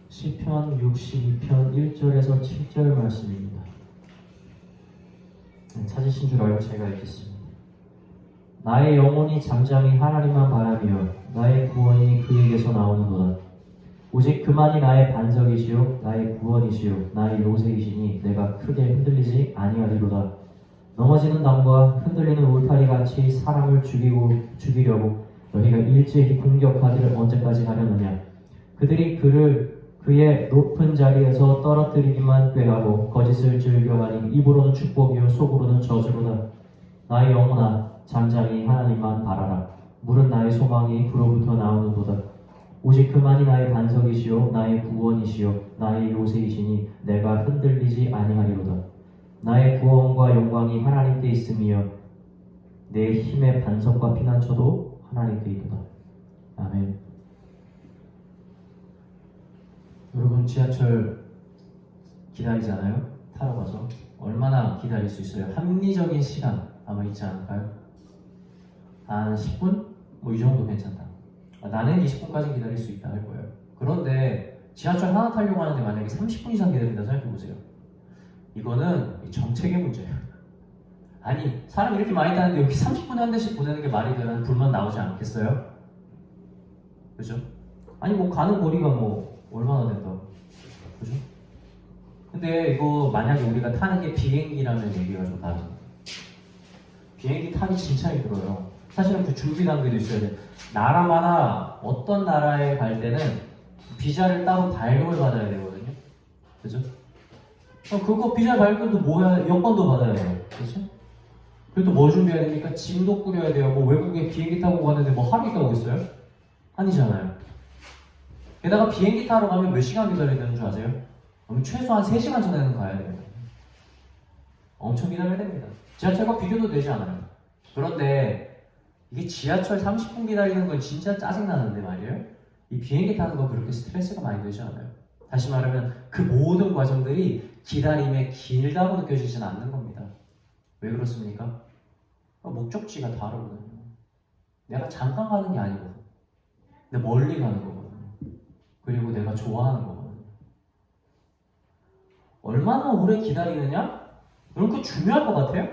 시편 62편 1절에서 7절 말씀입니다. 찾으신 줄 알고 제가 읽겠습니다. 나의 영혼이 잠잠히 하나님만 바라며 나의 구원이 그에게서 나오는도다. 오직 그만이 나의 반석이시요 나의 구원이시요 나의 요새이시니 내가 크게 흔들리지 아니하리로다. 넘어지는 담과 흔들리는 울타리같이 사람을 죽이려고 너희가 일제히 공격하기를 언제까지 하려느냐. 그들이 그의 높은 자리에서 떨어뜨리기만 꾀하고 거짓을 즐겨하니 입으로는 축복이요 속으로는 저주로다. 나의 영혼아 잠잠히 하나님만 바라라. 물은 나의 소망이 그로부터 나오는도다. 오직 그만이 나의 반석이시요 나의 구원이시요 나의 요새이시니 내가 흔들리지 아니하리로다. 나의 구원과 영광이 하나님께 있으며 내 힘의 반석과 피난처도 하나님께 있도다. 아멘. 여러분 지하철 기다리잖아요. 타러 가서 얼마나 기다릴 수 있어요? 합리적인 시간 아마 있지 않을까요? 한 10분? 뭐 이 정도 괜찮다. 나는 20분까지 기다릴 수 있다 할 거예요. 그런데 지하철 하나 타려고 하는데 만약에 30분 이상 기다린다 생각해보세요. 이거는 정책의 문제예요. 아니 사람이 이렇게 많이 타는데 여기 30분에 한 대씩 보내는 게 말이 되는 불만 나오지 않겠어요? 그죠? 아니 뭐 가는 거리가 뭐 얼마나 된다고, 그죠? 근데 이거 만약에 우리가 타는 게 비행기라는 얘기가 좀 다릅니다. 비행기 타기 진짜 힘들어요. 사실은 그 준비 단계도 있어야 돼. 나라마다 어떤 나라에 갈 때는 비자를 따로 발급을 받아야 되거든요. 그죠? 그거 비자 발급도 뭐야? 여권도 받아야 돼요. 그죠? 그리고 또 뭐 준비해야 됩니까? 짐도 꾸려야 돼요. 뭐 외국에 비행기 타고 가는데 뭐 하루 있다 오겠어요? 아니잖아요. 게다가 비행기 타러 가면 몇 시간 기다려야 되는 줄 아세요? 그럼 최소한 3시간 전에는 가야 돼요. 엄청 기다려야 됩니다. 지하철과 비교도 되지 않아요. 그런데 이게 지하철 30분 기다리는 건 진짜 짜증나는데 말이에요. 이 비행기 타는 건 그렇게 스트레스가 많이 되지 않아요. 다시 말하면 그 모든 과정들이 기다림에 길다고 느껴지진 않는 겁니다. 왜 그렇습니까? 목적지가 다르거든요. 내가 잠깐 가는 게 아니거든. 내가 멀리 가는 거거든. 그리고 내가 좋아하는 거거든. 얼마나 오래 기다리느냐? 여러분 그거 중요할 것 같아요?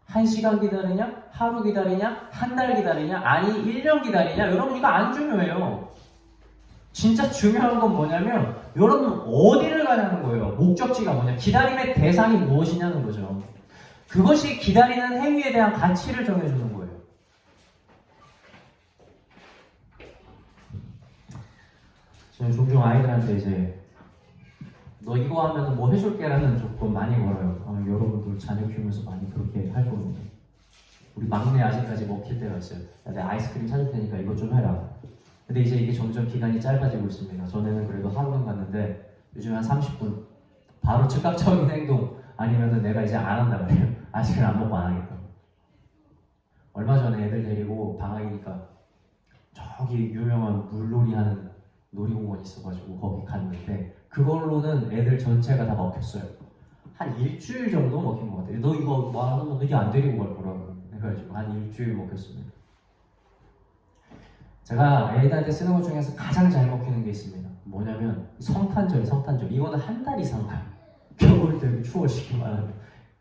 1시간 기다리냐? 하루 기다리냐? 한 달 기다리냐? 아니 1년 기다리냐? 여러분 이거 안 중요해요. 진짜 중요한 건 뭐냐면 여러분 어디를 가냐는 거예요. 목적지가 뭐냐? 기다림의 대상이 무엇이냐는 거죠. 그것이 기다리는 행위에 대한 가치를 정해주는 거예요. 저는 종종 아이들한테 이제 너 이거 하면 뭐 해줄게라는 조건 많이 걸어요. 여러분들 자녀 키우면서 많이 그렇게 할 거거든요. 우리 막내 아직까지 먹힐 때가 있어요. 야, 내가 아이스크림 사줄 테니까 이것 좀 해라. 근데 이제 이게 점점 기간이 짧아지고 있습니다. 전에는 그래도 하루는 갔는데 요즘 한 30분 바로 즉각적인 행동 아니면은 내가 이제 안 한다 그래요. 아직은 안 먹고 안 하겠다. 얼마 전에 애들 데리고 방학이니까 저기 유명한 물놀이 하는 놀이공원 있어가지고 거기 갔는데 그걸로는 애들 전체가 다 먹혔어요. 한 일주일 정도 먹힌 것 같아요. 너 이거 말하면 이게 안 데리고 갈 거라고 해가지고 한 일주일 먹혔습니다. 제가 애들한테 쓰는 것 중에서 가장 잘 먹히는 게 있습니다. 뭐냐면 성탄절. 이거는 한 달 이상 가요. 겨울 되면 추워지기만 하면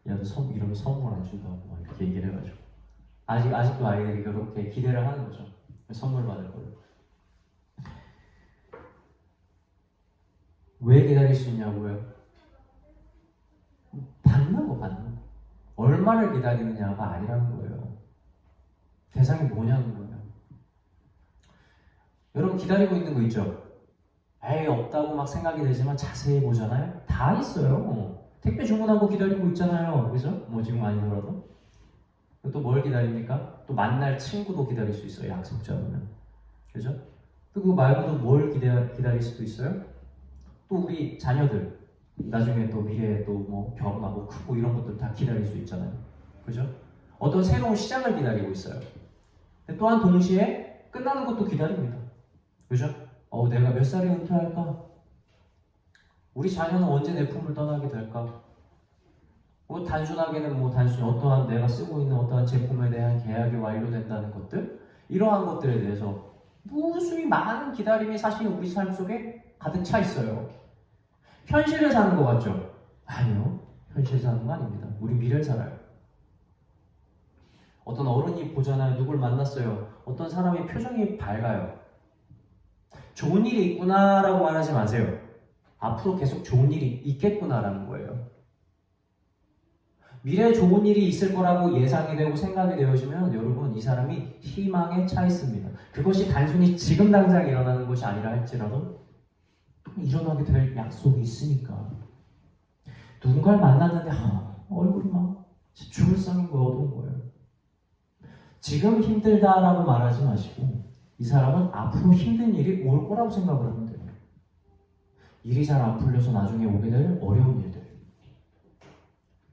야 너 이러면 선물 안 준다고 막 이렇게 얘기를 해가지고 아직도 아이들이 그렇게 기대를 하는 거죠. 선물 받을 거를. 왜 기다릴 수 있냐고요? 받는 거. 얼마를 기다리느냐가 아니라는 거예요. 대상이 뭐냐는 거예요. 여러분 기다리고 있는 거 있죠? 에이 없다고 막 생각이 되지만 자세히 보잖아요. 다 있어요. 택배 주문하고 기다리고 있잖아요. 그죠? 뭐 지금 아니더라도. 또 뭘 기다립니까? 또 만날 친구도 기다릴 수 있어요. 약속 잡으면. 그죠? 또 그거 말고도 뭘 기다릴 수도 있어요? 또 우리 자녀들 나중에 또 미래에 또 뭐 결혼하고 크고 이런 것들 다 기다릴 수 있잖아요. 그죠? 어떤 새로운 시작을 기다리고 있어요. 또한 동시에 끝나는 것도 기다립니다. 그죠? 내가 몇 살에 은퇴할까? 우리 자녀는 언제 내 품을 떠나게 될까? 단순하게는 단순히 어떠한 내가 쓰고 있는 어떠한 제품에 대한 계약이 완료된다는 것들, 이러한 것들에 대해서 무수히 많은 기다림이 사실 우리 삶 속에 가득 차 있어요. 현실을 사는 것 같죠? 아니요. 현실 사는 거 아닙니다. 우리 미래를 살아요. 어떤 어른이 보잖아요. 누굴 만났어요. 어떤 사람의 표정이 밝아요. 좋은 일이 있구나라고 말하지 마세요. 앞으로 계속 좋은 일이 있겠구나라는 거예요. 미래에 좋은 일이 있을 거라고 예상이 되고 생각이 되어지면 여러분 이 사람이 희망에 차 있습니다. 그것이 단순히 지금 당장 일어나는 것이 아니라 할지라도 일어나게 될 약속이 있으니까. 누군가를 만났는데 얼굴이 막 죽을 상인 거 어두운 거예요. 지금 힘들다라고 말하지 마시고 이 사람은 앞으로 힘든 일이 올 거라고 생각을 하면 돼요. 일이 잘 안 풀려서 나중에 오게 될 어려운 일들,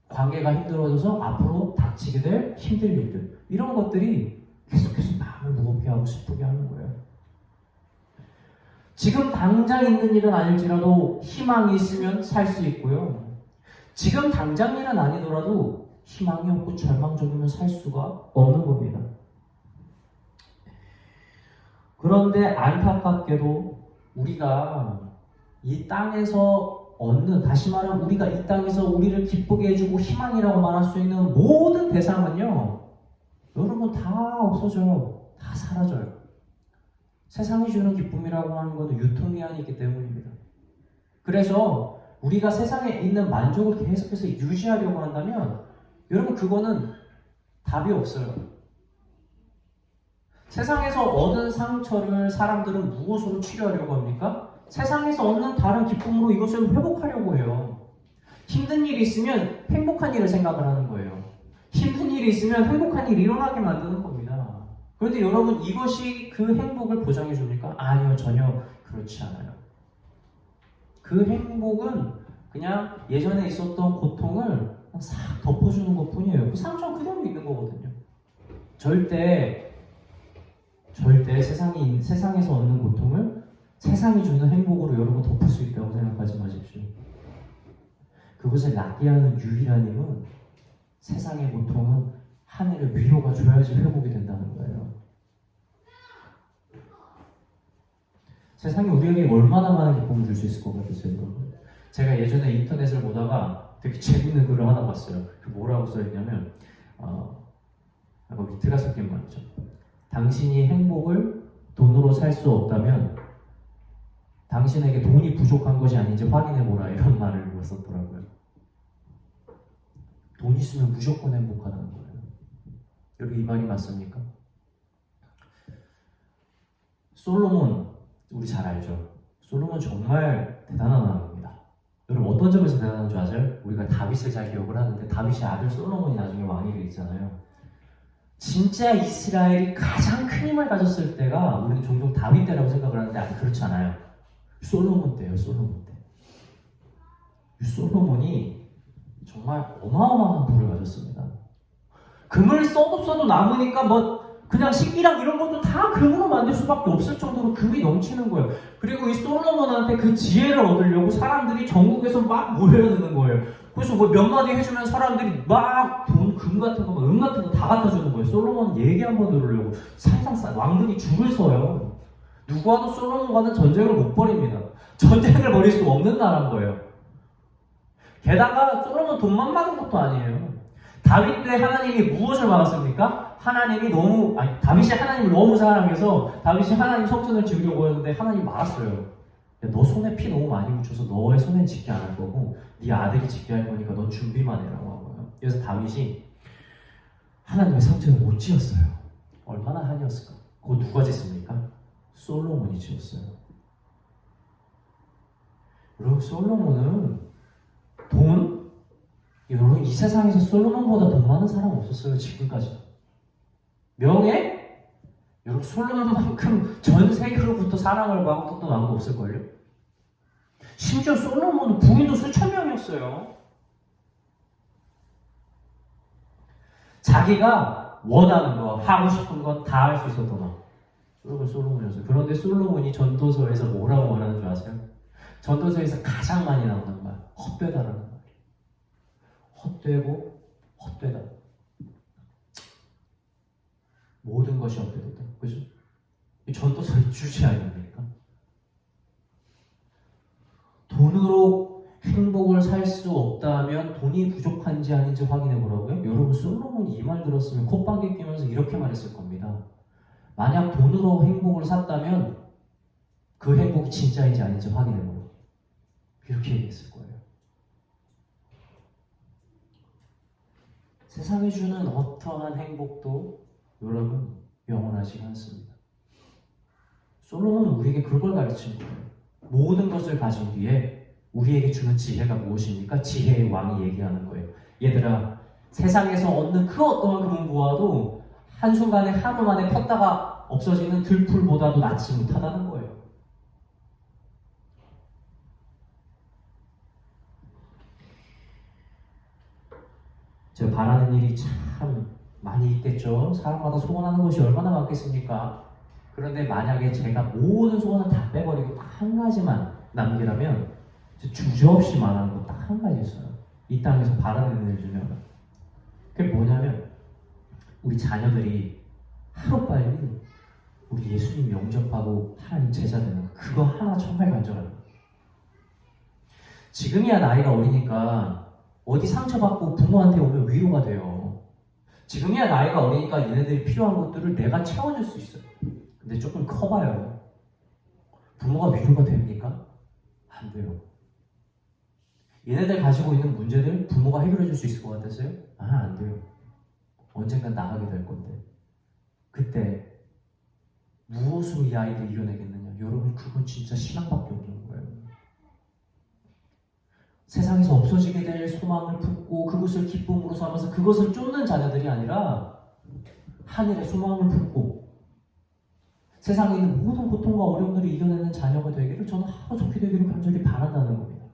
관계가 힘들어져서 앞으로 닥치게 될 힘든 일들, 이런 것들이 계속해서 마음을 무겁게 하고 슬프게 하는 거예요. 지금 당장 있는 일은 아닐지라도 희망이 있으면 살 수 있고요. 지금 당장 일은 아니더라도 희망이 없고 절망적이면 살 수가 없는 겁니다. 그런데 안타깝게도 우리가 이 땅에서 얻는, 다시 말하면 우리가 이 땅에서 우리를 기쁘게 해주고 희망이라고 말할 수 있는 모든 대상은요, 여러분 다 없어져요. 다 사라져요. 세상이 주는 기쁨이라고 하는 것도 유통기한이 있기 때문입니다. 그래서 우리가 세상에 있는 만족을 계속해서 유지하려고 한다면 여러분 그거는 답이 없어요. 세상에서 얻은 상처를 사람들은 무엇으로 치료하려고 합니까? 세상에서 얻는 다른 기쁨으로 이것을 회복하려고 해요. 힘든 일이 있으면 행복한 일을 생각을 하는 거예요. 힘든 일이 있으면 행복한 일이 일어나게 만드는 겁니다. 그런데 여러분 이것이 그 행복을 보장해 줍니까? 아니요, 전혀 그렇지 않아요. 그 행복은 그냥 예전에 있었던 고통을 싹 덮어주는 것 뿐이에요. 그 상처는 그대로 있는 거거든요. 절대 세상에서 얻는 고통을 세상이 주는 행복으로 여러분 덮을 수 있다고 생각하지 마십시오. 그것을 낫게 하는 유일한 힘은 세상의 고통은 하늘의 위로가 줘야지 회복이 된다는 거예요. 세상이 우리에게 얼마나 많은 기쁨을 줄 수 있을 것 같으세요, 여러분? 제가 예전에 인터넷을 보다가 되게 재밌는 글을 하나 봤어요. 그 뭐라고 써있냐면 위트가 섞인 말이죠. 당신이 행복을 돈으로 살 수 없다면 당신에게 돈이 부족한 것이 아닌지 확인해보라, 이런 말을 썼더라고요. 돈 있으면 무조건 행복하다는 거예요. 여러분 이 말이 맞습니까? 솔로몬 우리 잘 알죠? 솔로몬 정말 대단한 왕입니다. 여러분 어떤 점에서 대단한 줄 아세요? 우리가 다윗을 잘 기억을 하는데 다윗의 아들 솔로몬이 나중에 왕이 되잖아요. 진짜 이스라엘이 가장 큰 힘을 가졌을 때가 우리는 종종 다윗 때라고 생각을 하는데 아니 그렇지 않아요. 솔로몬 때예요. 솔로몬 때. 이 솔로몬이 정말 어마어마한 부를 가졌습니다. 금을 써도 남으니까 그냥 식기랑 이런 것도 다 금으로 만들 수밖에 없을 정도로 금이 넘치는 거예요. 그리고 이 솔로몬한테 그 지혜를 얻으려고 사람들이 전국에서 막 모여드는 거예요. 그래서 몇 마디 해주면 사람들이 막 돈, 금 같은 거, 은 같은 거 다 갖다 주는 거예요. 솔로몬 얘기 한번 들으려고 사실상 왕들이 줄을 서요. 누구와도 솔로몬과는 전쟁을 못 벌입니다. 전쟁을 벌일 수 없는 나라인 거예요. 게다가 솔로몬 돈만 많은 것도 아니에요. 다윗 때 하나님이 무엇을 막았습니까? 다윗이 하나님을 너무 사랑해서 다윗이 하나님 성전을 지으려고 했는데 하나님 막았어요. 너 손에 피 너무 많이 묻혀서 너의 손엔 짓게 안 할 거고 네 아들이 짓게 할 거니까 넌 준비만 해라고 하고요. 그래서 다윗이 하나님의 성전을 못 지었어요. 얼마나 한이었을까? 그거 누가 짓습니까? 솔로몬이 지었어요. 여러분 솔로몬은 여러분 이 세상에서 솔로몬보다 돈 많은 사람 없었어요. 지금까지. 명예? 여러분 솔로몬만큼 전 세계로부터 사랑을 받고 또 나온 거 없을걸요? 심지어 솔로몬은 부인도 수천 명이었어요. 자기가 원하는 거, 하고 싶은 거 다 할 수 있었던 거. 여러분 솔로몬이었어요. 그런데 솔로몬이 전도서에서 뭐라고 말하는 줄 아세요? 전도서에서 가장 많이 나오는 말, 헛되다라는 말. 헛되고 헛되다. 모든 것이 헛되다. 그죠? 이 전도서의 주제 아닙니까? 돈으로 행복을 살 수 없다면 돈이 부족한지 아닌지 확인해 보라고요? 여러분 솔로몬이 이 말 들었으면 콧방귀 뀌면서 이렇게 말했을 겁니다. 만약 돈으로 행복을 샀다면 그 행복이 진짜인지 아닌지 확인해 보라고. 이렇게 얘기했을 거예요. 세상이 주는 어떠한 행복도 여러분 영원하지가 않습니다. 솔로몬은 우리에게 그걸 가르치는 거예요. 모든 것을 가진 뒤에 우리에게 주는 지혜가 무엇입니까? 지혜의 왕이 얘기하는 거예요. 얘들아, 세상에서 얻는 그 어떠한 금은보화도 한순간에 하루 만에 폈다가 없어지는 들풀보다도 낫지 못하다는 거예요. 제가 바라는 일이 참 많이 있겠죠. 사람마다 소원하는 것이 얼마나 많겠습니까? 그런데 만약에 제가 모든 소원을 다 빼버리고 딱 한 가지만 남기라면 주저없이 말하는 거 딱 한 가지 있어요. 이 땅에서 바라는 일 중에 그게 뭐냐면 우리 자녀들이 하루빨리 우리 예수님 영접하고 하나님 제자 되는 거, 그거 하나 정말 간절합니다. 지금이야 나이가 어리니까 어디 상처받고 부모한테 오면 위로가 돼요. 지금이야 나이가 어리니까 얘네들이 필요한 것들을 내가 채워줄 수 있어요. 근데 조금 커봐요. 부모가 위로가 됩니까? 안 돼요. 얘네들 가지고 있는 문제들 부모가 해결해 줄 수 있을 것 같았어요? 안 돼요. 언젠간 나가게 될 건데 그때 무엇으로 이 아이를 이겨내겠느냐? 여러분 그건 진짜 신앙밖에 없는 거예요. 세상에서 없어지게 될 소망을 품고 그것을 기쁨으로 삼아서 그것을 쫓는 자녀들이 아니라 하늘의 소망을 품고 세상에 있는 모든 고통과 어려움들을 이겨내는 자녀가 되기를 저는 하루속히 되기를 간절히 바란다는 겁니다.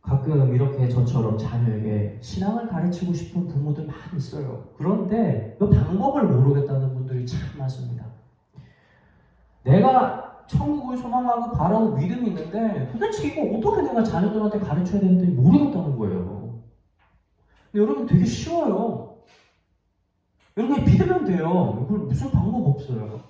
가끔 이렇게 저처럼 자녀에게 신앙을 가르치고 싶은 부모들 많이 있어요. 그런데 그 방법을 모르겠다는 분들이 참 많습니다. 내가 천국을 소망하고 바라고 믿음이 있는데 도대체 이거 어떻게 내가 자녀들한테 가르쳐야 되는지 모르겠다는 거예요. 근데 여러분 되게 쉬워요. 여러분 믿으면 돼요. 이걸 무슨 방법 없어요.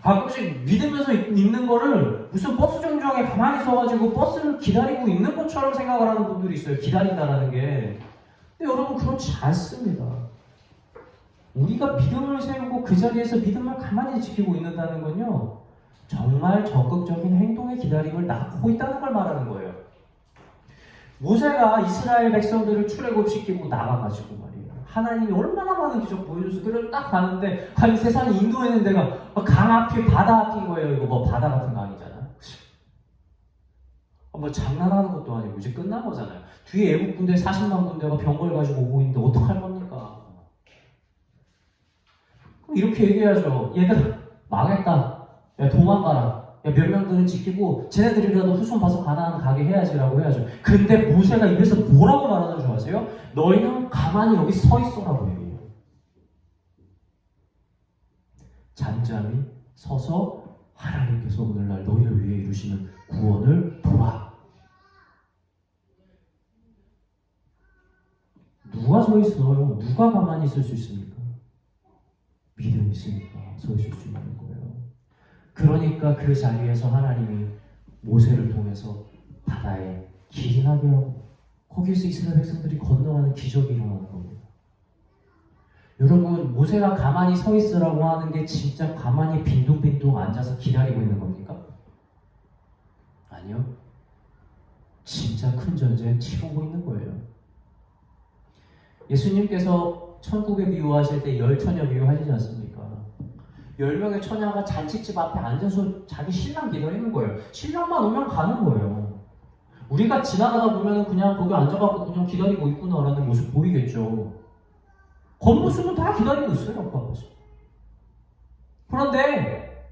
가끔씩 믿으면서 있는 거를 무슨 버스 정류장에 가만히 서가지고 버스를 기다리고 있는 것처럼 생각을 하는 분들이 있어요. 기다린다라는 게. 근데 여러분 그렇지 않습니다. 우리가 믿음을 세우고 그 자리에서 믿음을 가만히 지키고 있는다는 건요, 정말 적극적인 행동의 기다림을 낳고 있다는 걸 말하는 거예요. 모세가 이스라엘 백성들을 출애굽시키고 나가가지고 말이에요. 하나님이 얼마나 많은 기적 보여줘서 그래서 딱 가는데 아니 세상에 인도했는 데가 강 앞이 바다 앞인 거예요. 이거 뭐 바다 같은 강이잖아. 뭐 장난하는 것도 아니고 이제 끝난 거잖아요. 뒤에 애국 군대 40만 군대가 병걸 가지고 오고 있는데 어떡할 겁니까? 이렇게 얘기해야죠. 얘들 망했다. 야 도망가라. 야 몇 명들은 지키고 쟤네들이라도 후손 봐서 가나안 가게 해야지라고 해야죠. 근데 모세가 입에서 뭐라고 말하는 줄 아세요? 너희는 가만히 여기 서 있어라고 얘기해요. 잠잠히 서서 하나님께서 오늘날 너희를 위해 이루시는 구원을 보라. 누가 서 있어요? 누가 가만히 있을 수 있습니까? 믿음이 있으니까 서 있을 수 있는 거예요. 그러니까 그 자리에서 하나님이 모세를 통해서 바다에 길이 나게 하고 거기에서 이스라엘 백성들이 건너가는 기적이 일어나는 겁니다. 여러분 모세가 가만히 서 있으라고 하는 게 진짜 가만히 빈둥빈둥 앉아서 기다리고 있는 겁니까? 아니요. 진짜 큰 전쟁 치르고 있는 거예요. 예수님께서 천국에 비유하실 때 열처녀 비유하시지 않습니까? 10명의 처녀가 잔치집 앞에 앉아서 자기 신랑 기다리는 거예요. 신랑만 오면 가는 거예요. 우리가 지나가다 보면 그냥 거기 앉아갖고 그냥 기다리고 있구나라는 모습 보이겠죠. 겉모습은 다 기다리고 있어요. 앞가서. 그런데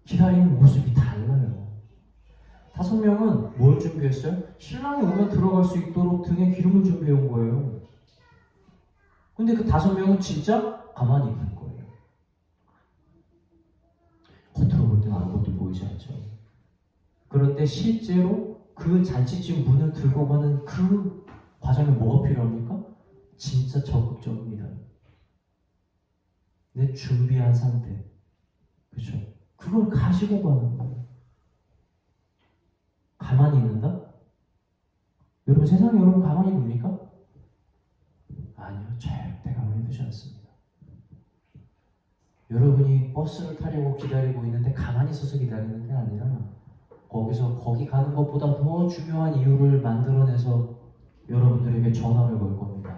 기다리는 모습이 달라요. 5명은 뭘 준비했어요? 신랑이 오면 들어갈 수 있도록 등에 기름을 준비해 온 거예요. 근데 그 5명은 진짜 가만히 있는 거예요. 겉으로 볼 때는 아무것도 보이지 않죠. 그런데 실제로 그 잔치집 문을 들고 가는 그 과정에 뭐가 필요합니까? 진짜 적극적입니다. 내 준비한 상태. 그렇죠? 그걸 가지고 가는 거예요. 가만히 있는다? 여러분 세상에 여러분 가만히 둡니까? 아니요. 절대 가만히 두지 않습니다. 여러분이 버스를 타려고 기다리고 있는데 가만히 서서 기다리는 게 아니라 거기 가는 것보다 더 중요한 이유를 만들어내서 여러분들에게 전화를 걸 겁니다.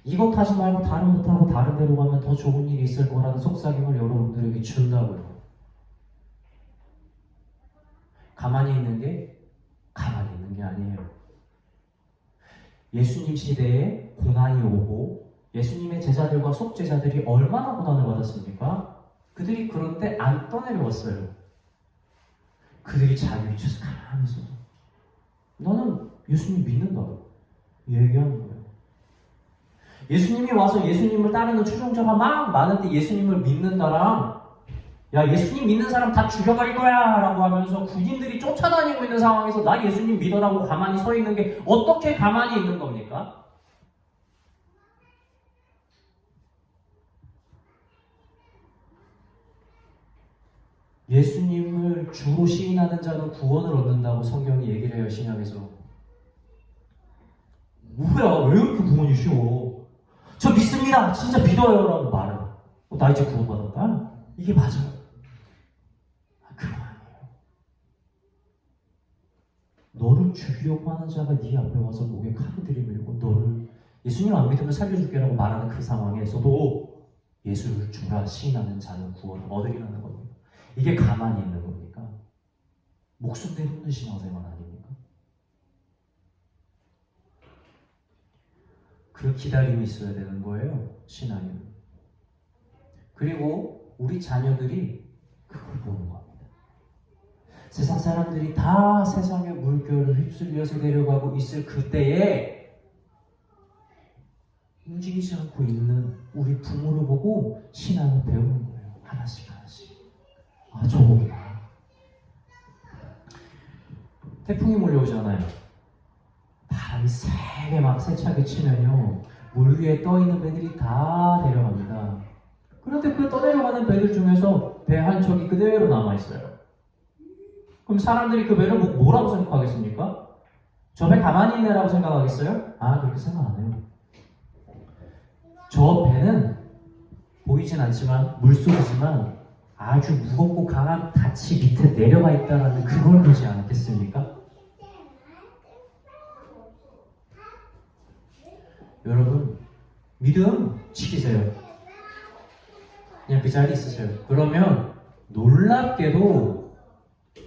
이거 타지 말고 다른 거 타고 다른 데로 가면 더 좋은 일이 있을 거라는 속삭임을 여러분들에게 준다고요. 가만히 있는 게 아니에요. 예수님 시대에 고난이 오고 예수님의 제자들과 속제자들이 얼마나 고난을 받았습니까? 그들이 그런데 안 떠내려왔어요. 그들이 자기 위치에서 가만히 있어서 너는 예수님 믿는다 얘기하는 거예요. 예수님이 와서 예수님을 따르는 추종자가 막 많은데 예수님을 믿는다랑 야 예수님 믿는 사람 다 죽여버릴 거야 라고 하면서 군인들이 쫓아다니고 있는 상황에서 나 예수님 믿어라고 가만히 서 있는 게 어떻게 가만히 있는 겁니까? 예수님을 주로 시인하는 자는 구원을 얻는다고 성경이 얘기를 해요. 신약에서. 뭐야 왜 이렇게 구원이 쉬워? 저 믿습니다 진짜 믿어요 라고 말해. 나 이제 구원받았다? 이게 맞아요? 그거 아니에요. 너를 죽이려고 하는 자가 네 앞에 와서 목에 칼을 들이밀고 너를 예수님 안 믿으면 살려줄게라고 말하는 그 상황에서도 예수를 주라 시인하는 자는 구원을 얻으리라는 겁니다. 이게 가만히 있는 겁니까? 목숨 내놓는 신앙생활 아닙니까? 그 기다림이 있어야 되는 거예요. 신앙에는. 그리고 우리 자녀들이 그걸 보는 겁니다. 세상 사람들이 다 세상의 물결을 휩쓸려서 내려가고 있을 그때에 움직이지 않고 있는 우리 부모를 보고 신앙을 배우는 거예요. 하나씩 하나씩. 아 저거구나. 태풍이 몰려오잖아요. 바람이 세게 막 세차게 치면요 물 위에 떠있는 배들이 다 내려갑니다. 그런데 그 떠내려가는 배들 중에서 배 한 척이 그대로 남아있어요. 그럼 사람들이 그 배를 뭐라고 생각하겠습니까? 저 배 가만히 있네라고 생각하겠어요? 아 그렇게 생각 안 해요. 저 배는 보이진 않지만 물속이지만 아주 무겁고 강한 닻이 밑에 내려가 있다는 그걸 보지 않았겠습니까? 여러분 믿음 지키세요. 그냥 그 자리에 있으세요. 그러면 놀랍게도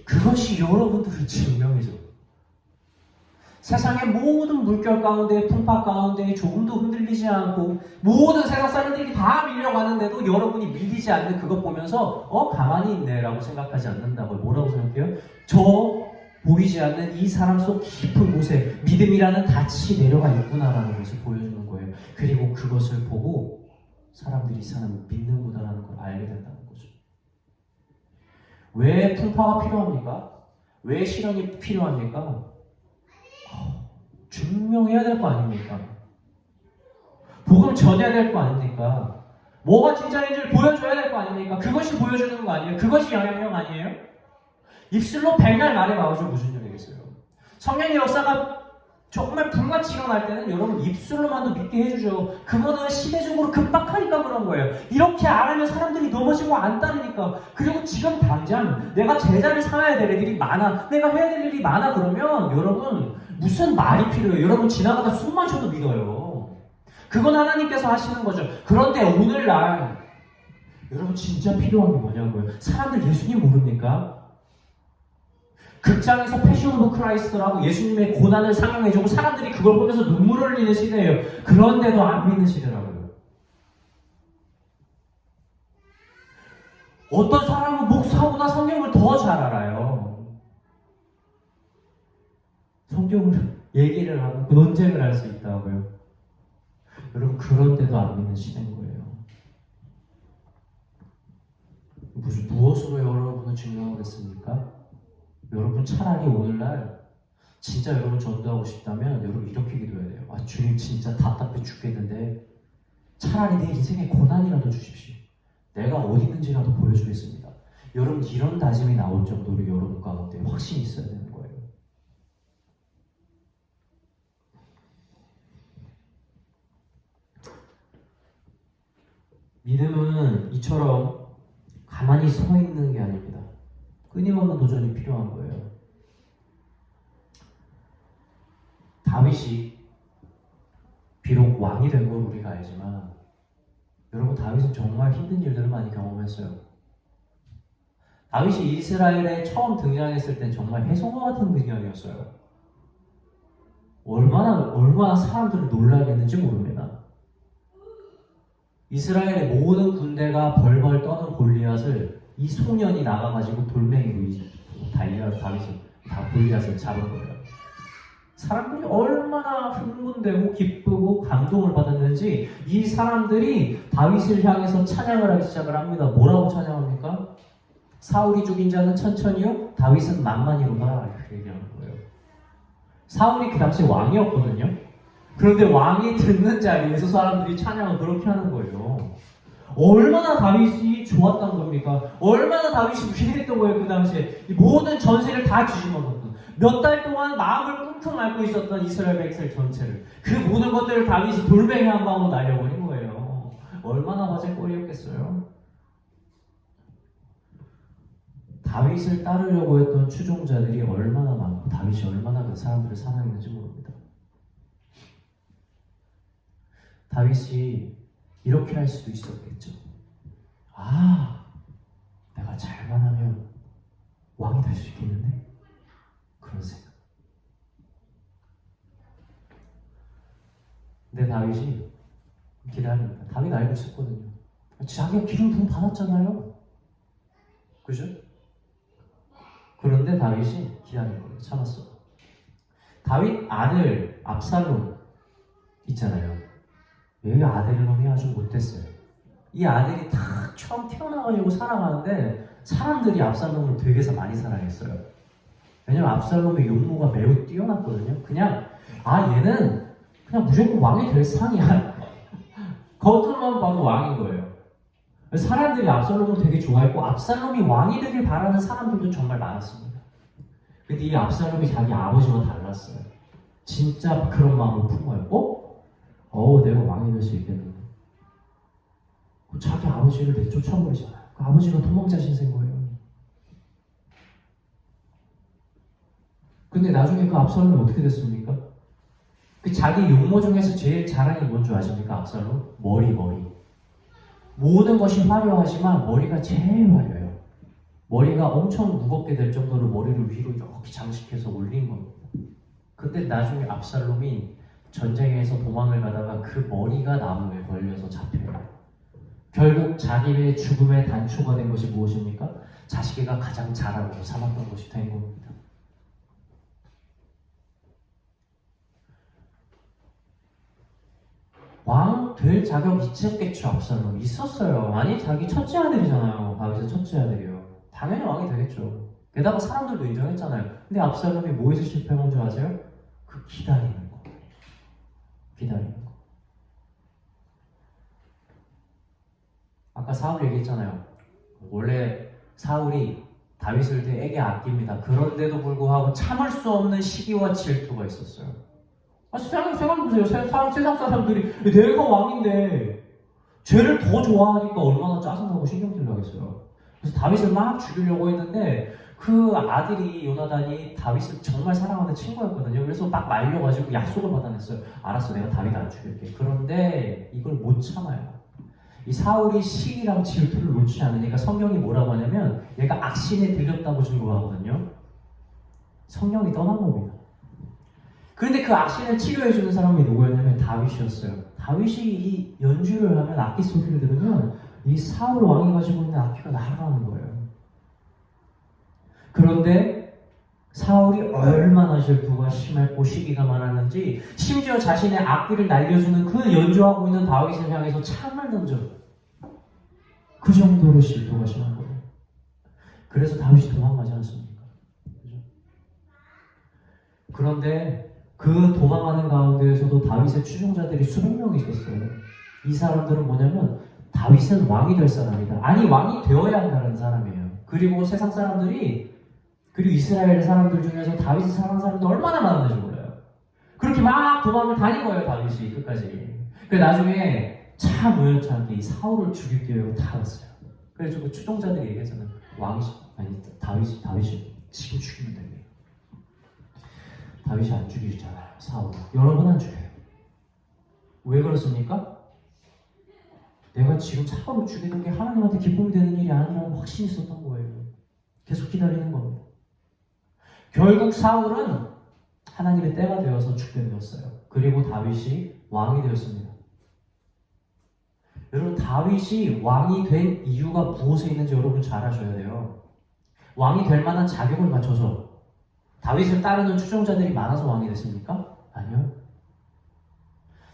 그것이 여러분들의 증명이죠. 세상의 모든 물결 가운데 풍파 가운데 조금도 흔들리지 않고 모든 세상 사람들이 다 밀려가는데도 여러분이 밀리지 않는 그것 보면서 가만히 있네 라고 생각하지 않는다고요. 뭐라고 생각해요? 저 보이지 않는 이 사람 속 깊은 곳에 믿음이라는 닻이 내려가 있구나라는 것을 보여주는 거예요. 그리고 그것을 보고 사람들이 이 사람을 믿는구나라는 걸 알게 된다는 거죠. 왜 풍파가 필요합니까? 왜 시련이 필요합니까? 증명해야 될 거 아닙니까? 복음 전해야 될 거 아닙니까? 뭐가 진짜인지를 보여줘야 될 거 아닙니까? 그것이 보여주는 거 아니에요? 그것이 영향력 아니에요? 입술로 백날 말해봐야죠. 무슨 일이겠어요? 성령의 역사가 정말 불같이 일어날 때는 여러분 입술로만도 믿게 해주죠. 그거는 시대적으로 급박하니까 그런 거예요. 이렇게 안 하면 사람들이 넘어지고 안 따르니까. 그리고 지금 당장 내가 제자를 삼아야 될 애들이 많아, 내가 해야 될 일이 많아 그러면 여러분 무슨 말이 필요해요? 여러분 지나가다 숨만 쉬어도 믿어요. 그건 하나님께서 하시는 거죠. 그런데 오늘날 여러분 진짜 필요한 게 뭐냐고요? 사람들 예수님 모릅니까? 극장에서 패션 오브 크라이스트라고 예수님의 고난을 상영해주고 사람들이 그걸 보면서 눈물을 흘리는 시대예요. 그런데도 안 믿는 시대라고요. 어떤 사람은 목사보다 성경을 더 잘 알아요. 성경을 얘기를 하고 논쟁을 할 수 있다고요. 여러분 그런데도 안 믿는 시대인 거예요. 무엇으로 여러분을 증명하겠습니까? 여러분 차라리 오늘날 진짜 여러분 전도하고 싶다면 여러분 이렇게 기도해야 돼요. 주님 진짜 답답해 죽겠는데 차라리 내 인생에 고난이라도 주십시오. 내가 어디 있는지라도 보여주겠습니다. 여러분, 이런 다짐이 나올 정도로 여러분 가운데 확신이 있어야 되는 거예요. 믿음은 이처럼 가만히 서 있는 게 아닙니다. 끊임없는 도전이 필요한 거예요. 다윗이 비록 왕이 된 걸 우리가 알지만 여러분, 다윗은 정말 힘든 일들을 많이 경험했어요. 다윗이 이스라엘에 처음 등장했을 땐 정말 해성과 같은 등장이었어요. 얼마나 사람들을 놀라게 했는지 모릅니다. 이스라엘의 모든 군대가 벌벌 떠는 골리앗을 이 소년이 나가가지고 돌멩이로 다윗이 다 골리앗을 잡은 거예요. 사람들이 얼마나 흥분되고 기쁘고 감동을 받았는지 이 사람들이 다윗을 향해서 찬양을 하기 시작을 합니다. 뭐라고 찬양합니까? 사울이 죽인 자는 천천히요, 다윗은 만만히로다, 이렇게 얘기하는 거예요. 사울이 그 당시 왕이었거든요. 그런데 왕이 듣는 자리에서 사람들이 찬양을 그렇게 하는 거예요. 얼마나 다윗이 좋았던 겁니까? 얼마나 다윗이 위대했던 거예요, 그 당시에. 모든 전세를 다 뒤집어놓고 몇 달 동안 마음을 끙끙 앓고 있었던 이스라엘 백성 전체를, 그 모든 것들을 다윗이 돌멩이 한 방으로 날려버린 거예요. 얼마나 화제 꼴이었겠어요? 다윗을 따르려고 했던 추종자들이 얼마나 많고 다윗이 얼마나 그 사람들을 사랑했는지 모릅니다. 다윗이 이렇게 할 수도 있었겠죠. 내가 잘만 하면 왕이 될 수 있겠는데? 그런 생각. 근데 다윗이 기다립니다. 다윗 알고 있었거든요. 자기가 기름 부음 받았잖아요. 그죠? 그런데 다윗이 기다린 거예요. 참았어. 다윗 아들 압살롬 있잖아요. 이 아들놈이 아주 못됐어요. 이 아들이 딱 처음 태어나가지고 살아가는데 사람들이 압살롬을 되게 많이 사랑했어요. 왜냐면 압살롬의 용모가 매우 뛰어났거든요. 그냥 얘는 그냥 무조건 왕이 될 상이야. 겉으로만 봐도 왕인 거예요. 사람들이 압살롬을 되게 좋아했고 압살롬이 왕이 되길 바라는 사람들도 정말 많았습니다. 근데 이 압살롬이 자기 아버지와 달랐어요. 진짜 그런 마음을 품어요. 내가 왕이 될 수 있겠는데. 자기 아버지를 내쫓아버리잖아요. 그 아버지가 도망자 신세인 거예요. 근데 나중에 그 압살롬이 어떻게 됐습니까? 그 자기 용모 중에서 제일 자랑이 뭔 줄 아십니까? 압살롬? 머리. 모든 것이 화려하지만 머리가 제일 화려해요. 머리가 엄청 무겁게 될 정도로 머리를 위로 이렇게 장식해서 올린 겁니다. 그때 나중에 압살롬이 전쟁에서 도망을 가다가 그 머리가 나무에 걸려서 잡혀요. 결국 자기의 죽음의 단초가 된 것이 무엇입니까? 자식이가 가장 잘하고 삼았던 것이 된 겁니다. 왕 될 자격 있었겠죠. 압살롬 있었어요. 아니, 자기 첫째 아들이잖아요. 다윗의 첫째 아들이요. 당연히 왕이 되겠죠. 게다가 사람들도 인정했잖아요. 근데 압살롬이 뭐에서 실패한 줄 아세요? 그 기다리는 거. 기다리는 거. 아까 사울 얘기했잖아요. 원래 사울이 다윗을 되게 아낍니다. 그런데도 불구하고 참을 수 없는 시기와 질투가 있었어요. 생각해보세요. 세상 사람들이 내가 왕인데 쟤를 더 좋아하니까 얼마나 짜증나고 신경질 나겠어요. 그래서 다윗을 막 죽이려고 했는데 그 아들이 요나단이 다윗을 정말 사랑하는 친구였거든요. 그래서 막 말려가지고 약속을 받아냈어요. 알았어, 내가 다윗 안 죽일게. 그런데 이걸 못 참아요. 이 사울이 시기랑 질투를 놓지 않으니까 성경이 뭐라고 하냐면 얘가 악신에 들렸다고 증거하거든요. 성령이 떠난 겁니다. 그런데 그 악신을 치료해주는 사람이 누구였냐면 다윗이었어요. 다윗이 이 연주를 하면 악기 소리를 들으면 이 사울 왕이 가지고 있는 악기가 날아가는 거예요. 그런데 사울이 얼마나 질투가 심했고 시기가 많았는지 심지어 자신의 악기를 날려주는 그 연주하고 있는 다윗을 향해서 창을 던져. 그 정도로 질투가 심한 거예요. 그래서 다윗이 도망가지 않습니까? 그죠? 그런데 그 도망하는 가운데에서도 다윗의 추종자들이 수백 명이 있었어요. 이 사람들은 뭐냐면 다윗은 왕이 될 사람이다. 아니 왕이 되어야 한다는 사람이에요. 그리고 세상 사람들이 그리고 이스라엘 사람들 중에서 다윗을 사랑하는 사람도 얼마나 많은지 몰라요. 그렇게 막 도망을 다닌 거예요 다윗이 끝까지. 그래서 나중에 참 우연치 않게 이 사울을 죽일 기회가 다 왔어요. 그래서 그 추종자들이 얘기해서는 다윗이 지금 죽이면 됩니다. 다윗이 안 죽이잖아요. 사울 여러 번 안 죽여요. 왜 그렇습니까? 내가 지금 사울을 죽이는 게 하나님한테 기쁨이 되는 일이 아니라는 확신이 있었던 거예요. 계속 기다리는 겁니다. 결국 사울은 하나님의 때가 되어서 죽게 되었어요. 그리고 다윗이 왕이 되었습니다. 여러분 다윗이 왕이 된 이유가 무엇에 있는지 여러분 잘 아셔야 돼요. 왕이 될 만한 자격을 갖춰서 다윗을 따르는 추종자들이 많아서 왕이 됐습니까? 아니요.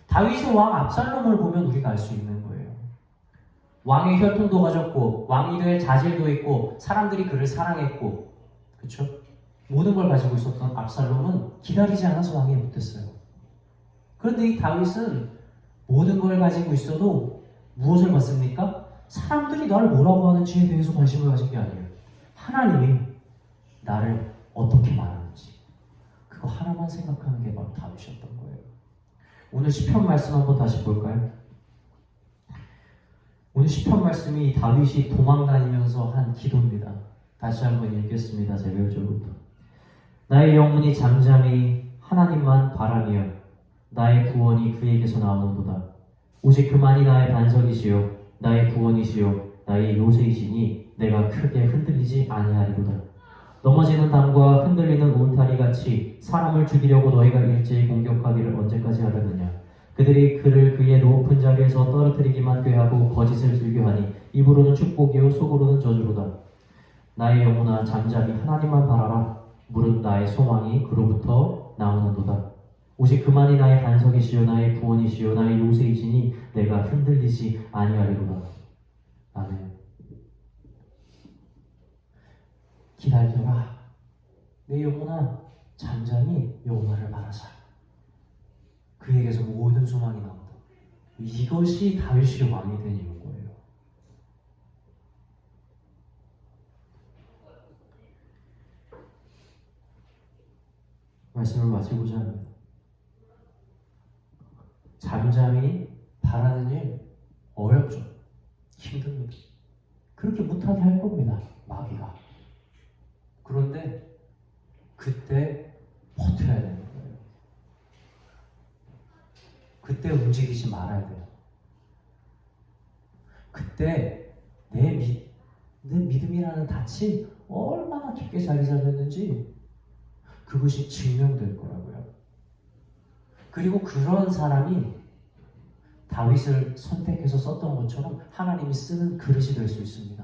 다윗의 왕 압살롬을 보면 우리가 알 수 있는 거예요. 왕의 혈통도 가졌고 왕이 될 자질도 있고 사람들이 그를 사랑했고 그렇죠? 모든 걸 가지고 있었던 압살롬은 기다리지 않아서 왕이 못됐어요. 그런데 이 다윗은 모든 걸 가지고 있어도 무엇을 봤습니까? 사람들이 나를 뭐라고 하는지에 대해서 관심을 가진 게 아니에요. 하나님이 나를 어떻게 말하는지 그거 하나만 생각하는 게 바로 다윗이었던 거예요. 오늘 시편 말씀 한번 다시 볼까요? 오늘 시편 말씀이 다윗이 도망다니면서 한 기도입니다. 다시 한번 읽겠습니다. 제가 1절부터 나의 영혼이 잠잠히 하나님만 바라며 나의 구원이 그에게서 나오는도다. 오직 그만이 나의 반석이시요 나의 구원이시요 나의 요새이시니 내가 크게 흔들리지 아니하리로다. 넘어지는 담과 흔들리는 울타리같이 사람을 죽이려고 너희가 일제히 공격하기를 언제까지 하려느냐. 그들이 그를 그의 높은 자리에서 떨어뜨리기만 꾀하고 거짓을 즐겨하니 입으로는 축복이요 속으로는 저주로다. 나의 영혼아 잠잠히 하나님만 바라라. 무릇 나의 소망이 그로부터 나오는도다. 오직 그만이 나의 반석이시요 나의 구원이시요 나의 요새이시니 내가 흔들리지 아니하리로다. 아멘. 기다려라. 내 영혼아 잠잠히 여호와를 바라자. 그에게서 모든 소망이 나온다. 이것이 다윗이 왕이 된 이유인 거예요. 말씀을 마치고자 합니다. 잠잠히 바라는 일 어렵죠. 힘듭니다. 그렇게 못하게 할 겁니다. 마귀가. 그런데 그때 버텨야 되는 거예요. 그때 움직이지 말아야 돼요. 그때 내 믿음이라는 닻이 얼마나 깊게 자리 잡혔는지 그것이 증명될 거라고요. 그리고 그런 사람이 다윗을 선택해서 썼던 것처럼 하나님이 쓰는 그릇이 될 수 있습니다.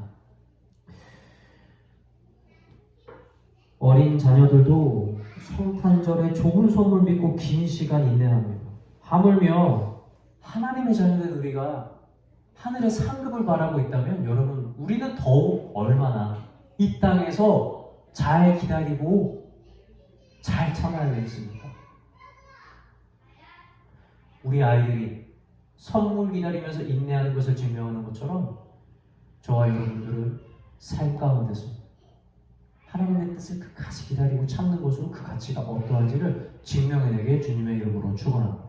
어린 자녀들도 성탄절에 좋은 선물 믿고 긴 시간 인내합니다. 하물며 하나님의 자녀된 우리가 하늘의 상급을 바라고 있다면 여러분 우리는 더욱 얼마나 이 땅에서 잘 기다리고 잘 참아야 되겠습니까? 우리 아이들이 선물 기다리면서 인내하는 것을 증명하는 것처럼 저와 여러분들은 삶 가운데서 하나님의 뜻을 끝까지 기다리고 참는 것으로 그 가치가 어떠한지를 증명해내게 주님의 이름으로 축원합니다.